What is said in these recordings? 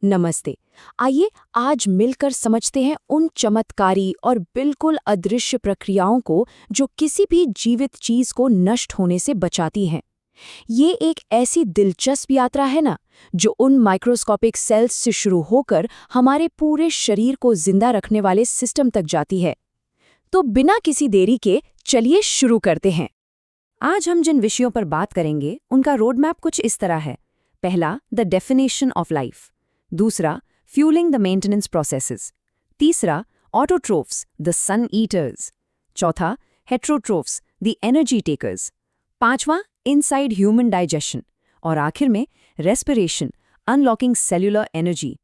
नमस्ते। आइए आज मिलकर समझते हैं उन चमत्कारी और बिल्कुल अदृश्य प्रक्रियाओं को जो किसी भी जीवित चीज को नष्ट होने से बचाती हैं। ये एक ऐसी दिलचस्प यात्रा है ना, जो उन माइक्रोस्कोपिक सेल्स से शुरू होकर हमारे पूरे शरीर को जिंदा रखने वाले सिस्टम तक जाती है। तो बिना किसी देरी के चलिए शुरू करते हैं। आज हम जिन विषयों पर बात करेंगे उनका रोड मैप कुछ इस तरह है। पहला, द डेफिनेशन ऑफ लाइफ। दूसरा, फ्यूलिंग द मेंटेनेंस प्रोसेसेस। तीसरा, ऑटोट्रोफ्स, द सन ईटर्स। चौथा, हेट्रोट्रोफ्स, द एनर्जी टेकर्स। पांचवा, इनसाइड ह्यूमन डाइजेशन। और आखिर में रेस्पिरेशन, अनलॉकिंग सेल्युलर एनर्जी।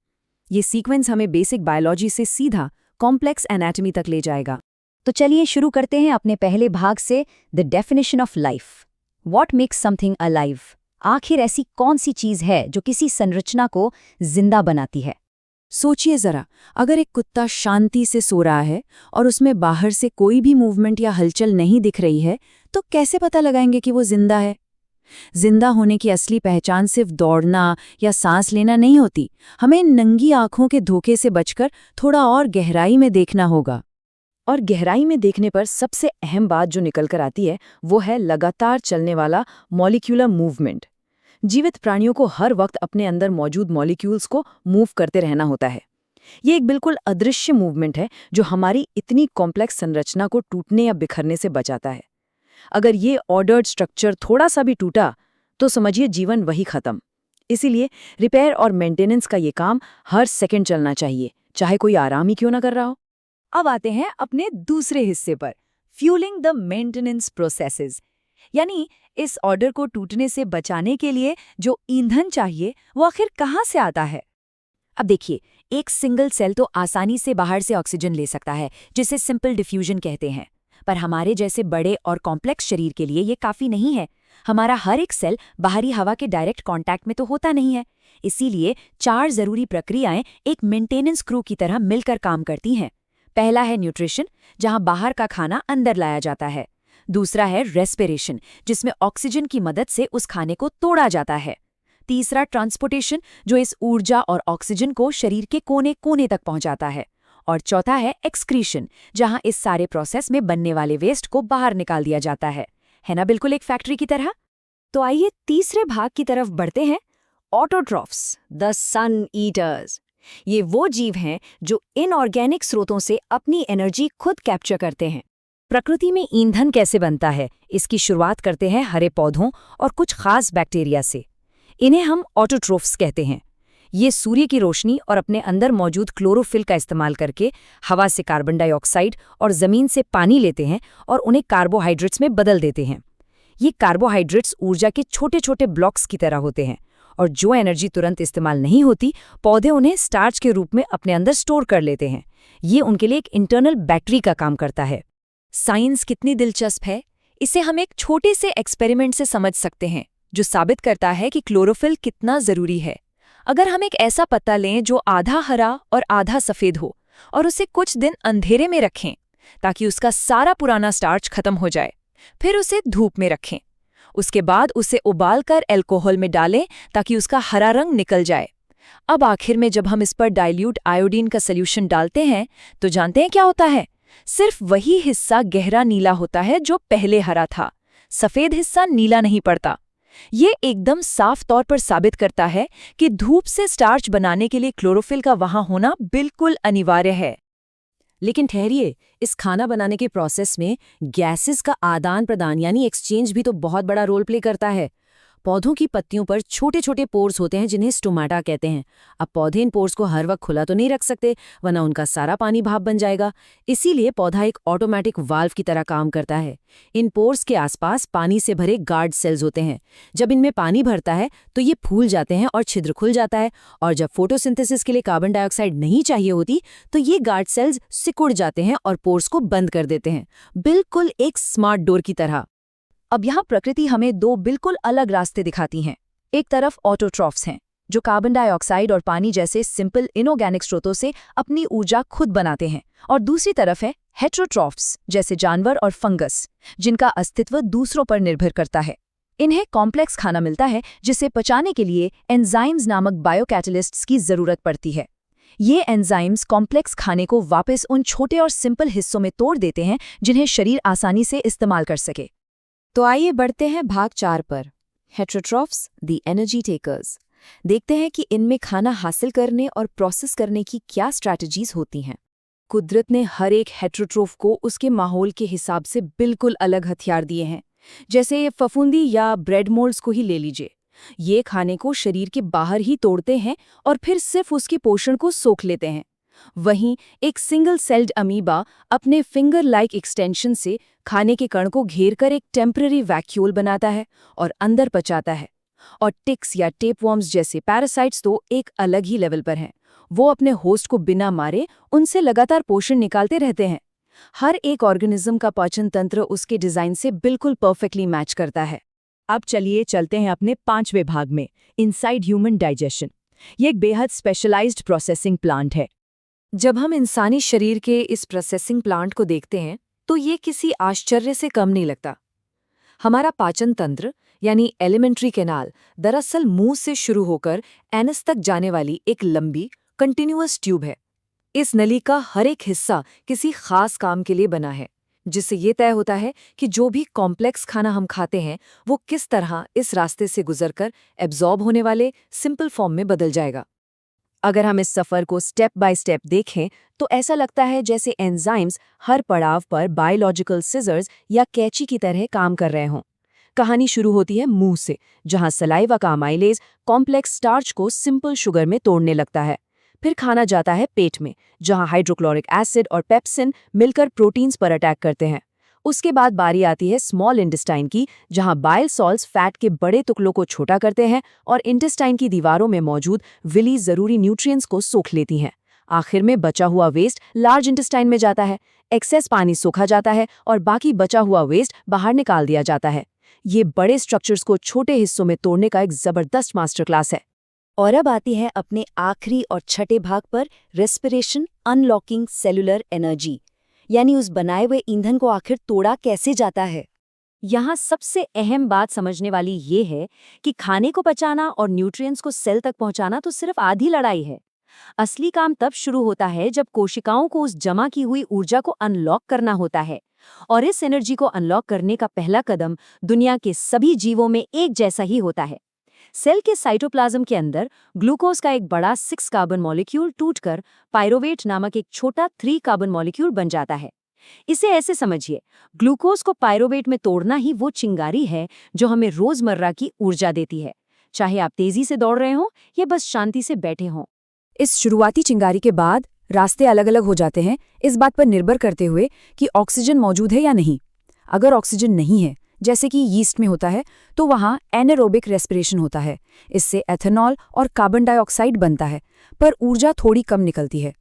ये सीक्वेंस हमें बेसिक बायोलॉजी से सीधा कॉम्प्लेक्स एनाटॉमी तक ले जाएगा। तो चलिए शुरू करते हैं अपने पहले भाग से, the definition of life. What makes something alive? आखिर ऐसी कौन सी चीज है जो किसी संरचना को जिंदा बनाती है? सोचिए जरा, अगर एक कुत्ता शांति से सो रहा है और उसमें बाहर से कोई भी मूवमेंट या हलचल नहीं दिख रही है, तो कैसे पता लगाएंगे कि वो जिंदा है? जिंदा होने की असली पहचान सिर्फ दौड़ना या सांस लेना नहीं होती। हमें नंगी आंखों के धोखे से बचकर थोड़ा और गहराई में देखना होगा। और गहराई में देखने पर सबसे अहम बात जो निकल कर आती है वो है लगातार चलने वाला मॉलिक्यूलर मूवमेंट। जीवित प्राणियों को हर वक्त अपने अंदर मौजूद मॉलिक्यूल्स को मूव करते रहना होता है। ये एक बिल्कुल अदृश्य मूवमेंट है जो हमारी इतनी कॉम्प्लेक्स संरचना को टूटने या बिखरने से बचाता है। अगर ये ऑर्डर्ड स्ट्रक्चर थोड़ा सा भी टूटा तो समझिए जीवन वही खत्म। इसीलिए रिपेयर और मेंटेनेंस का ये काम हर सेकंड चलना चाहिए, चाहे कोई आराम ही क्यों ना कर रहा हो। अब आते हैं अपने दूसरे हिस्से पर, फ्यूलिंग द मेंटेनेंस प्रोसेसेस। यानी इस ऑर्डर को टूटने से बचाने के लिए जो ईंधन चाहिए वो आखिर कहाँ से आता है? अब देखिए, एक सिंगल सेल तो आसानी से बाहर से ऑक्सीजन ले सकता है, जिसे सिंपल डिफ्यूजन कहते हैं। पर हमारे जैसे बड़े और कॉम्प्लेक्स शरीर के लिए ये काफी नहीं है। हमारा हर एक सेल बाहरी हवा के डायरेक्ट कांटेक्ट में तो होता नहीं है। इसीलिए 4 जरूरी प्रक्रियाएं एक मेंटेनेंस क्रू की तरह मिलकर काम करती हैं। पहला है न्यूट्रिशन, जहां बाहर का खाना अंदर लाया जाता है। दूसरा है रेस्पिरेशन, जिसमें ऑक्सीजन की मदद से उस खाने को तोड़ा जाता है। तीसरा ट्रांसपोर्टेशन, जो इस ऊर्जा और ऑक्सीजन को शरीर के कोने कोने तक पहुंचाता है। और चौथा है एक्सक्रीशन, जहां इस सारे प्रोसेस में बनने वाले वेस्ट को बाहर निकाल दिया जाता है ना, बिल्कुल एक फैक्ट्री की तरह। तो आइए तीसरे भाग की तरफ बढ़ते हैं, ऑटोट्रॉफ्स, द सन ईटर्स। ये वो जीव हैं जो इनऑर्गेनिक स्रोतों से अपनी एनर्जी खुद कैप्चर करते हैं। प्रकृति में ईंधन कैसे बनता है, इसकी शुरुआत करते हैं हरे पौधों और कुछ खास बैक्टीरिया से। इन्हें हम ऑटोट्रोफ्स कहते हैं। ये सूर्य की रोशनी और अपने अंदर मौजूद क्लोरोफिल का इस्तेमाल करके हवा से कार्बन डाइऑक्साइड और जमीन से पानी लेते हैं और उन्हें कार्बोहाइड्रेट्स में बदल देते हैं। ये कार्बोहाइड्रेट्स ऊर्जा के छोटे छोटे ब्लॉक्स की तरह होते हैं, और जो एनर्जी तुरंत इस्तेमाल नहीं होती, पौधे उन्हें स्टार्च के रूप में अपने अंदर स्टोर कर लेते हैं। ये उनके लिए एक इंटरनल बैटरी का काम करता है। साइंस कितनी दिलचस्प है, इसे हम एक छोटे से एक्सपेरिमेंट से समझ सकते हैं, जो साबित करता है कि क्लोरोफिल कितना जरूरी है। अगर हम एक ऐसा पत्ता लें जो आधा हरा और आधा सफेद हो और उसे कुछ दिन अंधेरे में रखें ताकि उसका सारा पुराना स्टार्च खत्म हो जाए, फिर उसे धूप में रखें, उसके बाद उसे उबालकर अल्कोहल में डालें ताकि उसका हरा रंग निकल जाए। अब आखिर में जब हम इस पर डाइल्यूट आयोडीन का सॉल्यूशन डालते हैं तो जानते हैं क्या होता है? सिर्फ वही हिस्सा गहरा नीला होता है जो पहले हरा था। सफेद हिस्सा नीला नहीं पड़ता। ये एकदम साफ तौर पर साबित करता है कि धूप से स्टार्च बनाने के लिए क्लोरोफिल का वहां होना बिल्कुल अनिवार्य है। लेकिन ठहरिए, इस खाना बनाने के प्रोसेस में गैसेस का आदान प्रदान यानी एक्सचेंज भी तो बहुत बड़ा रोल प्ले करता है। पौधों की पत्तियों पर छोटे छोटे पोर्स होते हैं जिन्हें स्टोमाटा कहते हैं। अब पौधे इन पोर्स को हर वक्त खुला तो नहीं रख सकते, वरना उनका सारा पानी भाप बन जाएगा। इसीलिए पौधा एक ऑटोमेटिक वाल्व की तरह काम करता है। इन पोर्स के आसपास पानी से भरे गार्ड सेल्स होते हैं। जब इनमें पानी भरता है तो ये फूल जाते हैं और छिद्र खुल जाता है, और जब फोटोसिंथेसिस के लिए कार्बन डाइऑक्साइड नहीं चाहिए होती तो ये गार्ड सेल्स सिकुड़ जाते हैं और पोर्स को बंद कर देते हैं, बिल्कुल एक स्मार्ट डोर की तरह। अब यहाँ प्रकृति हमें 2 बिल्कुल अलग रास्ते दिखाती हैं। एक तरफ ऑटोट्रॉफ्स हैं, जो कार्बन डाइऑक्साइड और पानी जैसे सिंपल इनऑर्गेनिक स्रोतों से अपनी ऊर्जा खुद बनाते हैं, और दूसरी तरफ है हेट्रोट्रॉफ्स, जैसे जानवर और फंगस, जिनका अस्तित्व दूसरों पर निर्भर करता है। इन्हें कॉम्प्लेक्स खाना मिलता है जिसे पचाने के लिए एंजाइम्स नामक बायोकैटलिस्ट्स की जरूरत पड़ती है। ये एंजाइम्स कॉम्प्लेक्स खाने को वापस उन छोटे और सिंपल हिस्सों में तोड़ देते हैं जिन्हें शरीर आसानी से इस्तेमाल कर सके। तो आइए बढ़ते हैं भाग 4 पर, हेटरोट्रॉफ्स, द एनर्जी टेकर्स। देखते हैं कि इनमें खाना हासिल करने और प्रोसेस करने की क्या स्ट्रैटेजीज होती हैं। कुदरत ने हर एक हेटरोट्रोफ को उसके माहौल के हिसाब से बिल्कुल अलग हथियार दिए हैं। जैसे ये फफूंदी या ब्रेड मोल्ड्स को ही ले लीजिए। ये खाने को शरीर के बाहर ही तोड़ते हैं और फिर सिर्फ उसके पोषण को सोख लेते हैं। वहीं एक सिंगल सेल्ड अमीबा अपने फिंगर लाइक एक्सटेंशन से खाने के कण को घेर कर एक टेम्पररी वैक्यूल बनाता है और अंदर पचाता है। और टिक्स या टेपवॉर्म्स जैसे पैरासाइट्स तो एक अलग ही लेवल पर हैं। वो अपने होस्ट को बिना मारे उनसे लगातार पोषण निकालते रहते हैं। हर एक ऑर्गेनिज्म का पाचन तंत्र उसके डिजाइन से बिल्कुल परफेक्टली मैच करता है। अब चलिए चलते हैं अपने 5वें भाग में, इनसाइड ह्यूमन डाइजेशन। ये एक बेहद स्पेशलाइज्ड प्रोसेसिंग प्लांट है। जब हम इंसानी शरीर के इस प्रोसेसिंग प्लांट को देखते हैं तो ये किसी आश्चर्य से कम नहीं लगता। हमारा पाचन तंत्र यानी एलिमेंट्री कैनाल दरअसल मुंह से शुरू होकर एनस तक जाने वाली एक लंबी कंटिन्यूअस ट्यूब है। इस नली का हर एक हिस्सा किसी खास काम के लिए बना है, जिससे ये तय होता है कि जो भी कॉम्प्लेक्स खाना हम खाते हैं वो किस तरह इस रास्ते से गुजरकर एब्जॉर्ब होने वाले सिंपल फॉर्म में बदल जाएगा। अगर हम इस सफ़र को स्टेप बाय स्टेप देखें तो ऐसा लगता है जैसे एंजाइम्स हर पड़ाव पर बायोलॉजिकल सिजर्स या कैंची की तरह काम कर रहे हों। कहानी शुरू होती है मुंह से, जहां सलाइवा का अमाइलेज कॉम्प्लेक्स स्टार्च को सिंपल शुगर में तोड़ने लगता है। फिर खाना जाता है पेट में, जहां हाइड्रोक्लोरिक एसिड और पेप्सिन मिलकर प्रोटीन्स पर अटैक करते हैं। उसके बाद बारी आती है स्मॉल इंटेस्टाइन की, जहां बाइल सॉल्ट्स फैट के बड़े टुकड़ों को छोटा करते हैं और इंटेस्टाइन की दीवारों में मौजूद विली जरूरी न्यूट्रिएंट्स को सोख लेती हैं। आखिर में बचा हुआ वेस्ट लार्ज इंटेस्टाइन में जाता है, एक्सेस पानी सोखा जाता है और बाकी बचा हुआ वेस्ट बाहर निकाल दिया जाता है। ये बड़े स्ट्रक्चर्स को छोटे हिस्सों में तोड़ने का एक जबरदस्त मास्टर क्लास है। और अब आती है अपने आखिरी और छठे भाग पर, रेस्पिरेशन, अनलॉकिंग सेलुलर एनर्जी, यानी उस बनाए हुए ईंधन को आखिर तोड़ा कैसे जाता है। यहाँ सबसे अहम बात समझने वाली ये है कि खाने को पचाना और न्यूट्रिएंट्स को सेल तक पहुंचाना तो सिर्फ आधी लड़ाई है। असली काम तब शुरू होता है जब कोशिकाओं को उस जमा की हुई ऊर्जा को अनलॉक करना होता है। और इस एनर्जी को अनलॉक करने का पहला कदम दुनिया के सभी जीवों में एक जैसा ही होता है। सेल के साइटोप्लाज्म के अंदर ग्लूकोज का एक बड़ा 6 कार्बन मॉलिक्यूल टूटकर पायरोवेट नामक एक छोटा 3 कार्बन मॉलिक्यूल बन जाता है। इसे ऐसे समझिए, ग्लूकोज को पायरोवेट में तोड़ना ही वो चिंगारी है जो हमें रोजमर्रा की ऊर्जा देती है, चाहे आप तेजी से दौड़ रहे हों या बस शांति से बैठे हों। इस शुरुआती चिंगारी के बाद रास्ते अलग अलग हो जाते हैं, इस बात पर निर्भर करते हुए कि ऑक्सीजन मौजूद है या नहीं। अगर ऑक्सीजन नहीं है, जैसे कि यीस्ट में होता है, तो वहाँ एनारोबिक रेस्पिरेशन होता है। इससे एथेनॉल और कार्बन डाइऑक्साइड बनता है, पर ऊर्जा थोड़ी कम निकलती है।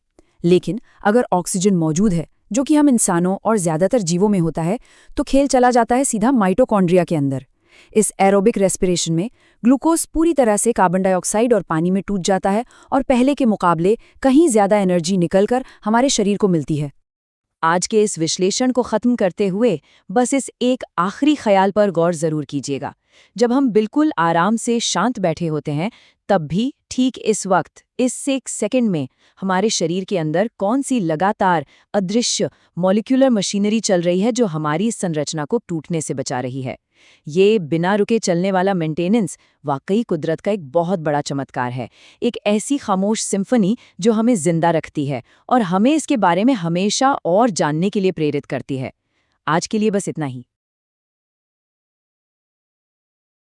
लेकिन अगर ऑक्सीजन मौजूद है, जो कि हम इंसानों और ज़्यादातर जीवों में होता है, तो खेल चला जाता है सीधा माइटोकॉन्ड्रिया के अंदर। इस एरोबिक रेस्पिरेशन में ग्लूकोज पूरी तरह से कार्बन डाइऑक्साइड और पानी में टूट जाता है और पहले के मुकाबले कहीं ज़्यादा एनर्जी निकलकर हमारे शरीर को मिलती है। आज के इस विश्लेषण को खत्म करते हुए बस इस एक आखिरी ख्याल पर गौर जरूर कीजिएगा। जब हम बिल्कुल आराम से शांत बैठे होते हैं, तब भी ठीक इस वक्त, इस एक सेकंड में हमारे शरीर के अंदर कौन सी लगातार अदृश्य मॉलिक्यूलर मशीनरी चल रही है जो हमारी इस संरचना को टूटने से बचा रही है। ये बिना रुके चलने वाला मेंटेनेंस वाकई कुदरत का एक बहुत बड़ा चमत्कार है, एक ऐसी खामोश सिम्फनी जो हमें जिंदा रखती है और हमें इसके बारे में हमेशा और जानने के लिए प्रेरित करती है। आज के लिए बस इतना ही।